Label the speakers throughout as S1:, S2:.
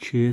S1: 6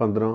S1: 15